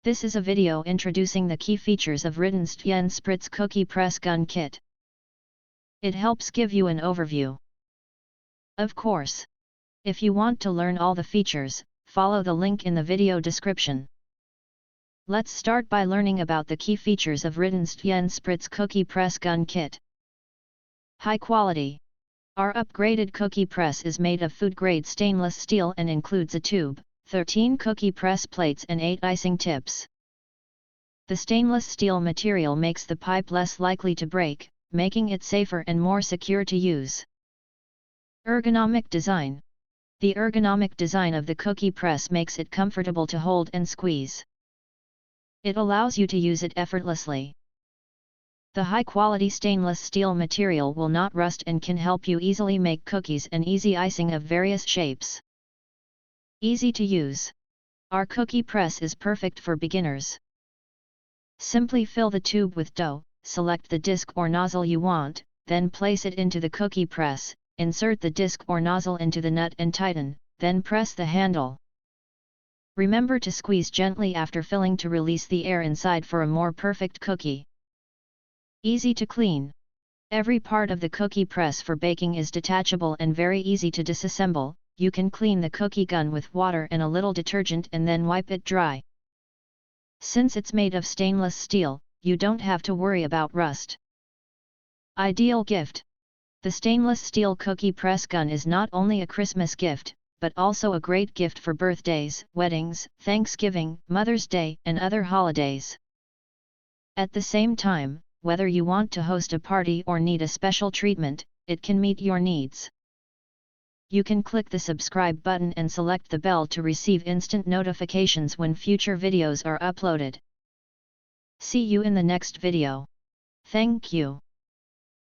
This is a video introducing the key features of Ridanstian Spritz Cookie Press Gun Kit. It helps give you an overview. Of course. If you want to learn all the features, follow the link in the video description. Let's start by learning about the key features of Ridanstian Spritz Cookie Press Gun Kit. High quality. Our upgraded cookie press is made of food-grade stainless steel and includes a tube, 13 cookie press plates and 8 icing tips. The stainless steel material makes the pipe less likely to break, making it safer and more secure to use. Ergonomic design. The ergonomic design of the cookie press makes it comfortable to hold and squeeze. It allows you to use it effortlessly. The high-quality stainless steel material will not rust and can help you easily make cookies and easy icing of various shapes. Easy to use. Our cookie press is perfect for beginners. Simply fill the tube with dough, select the disc or nozzle you want, then place it into the cookie press, insert the disc or nozzle into the nut and tighten, then press the handle. Remember to squeeze gently after filling to release the air inside for a more perfect cookie. Easy to clean. Every part of the cookie press for baking is detachable and very easy to disassemble. You can clean the cookie gun with water and a little detergent and then wipe it dry. Since it's made of stainless steel, you don't have to worry about rust. Ideal gift. The stainless steel cookie press gun is not only a Christmas gift, but also a great gift for birthdays, weddings, Thanksgiving, Mother's Day, and other holidays. At the same time, whether you want to host a party or need a special treatment, it can meet your needs. You can click the subscribe button and select the bell to receive instant notifications when future videos are uploaded. See you in the next video. Thank you.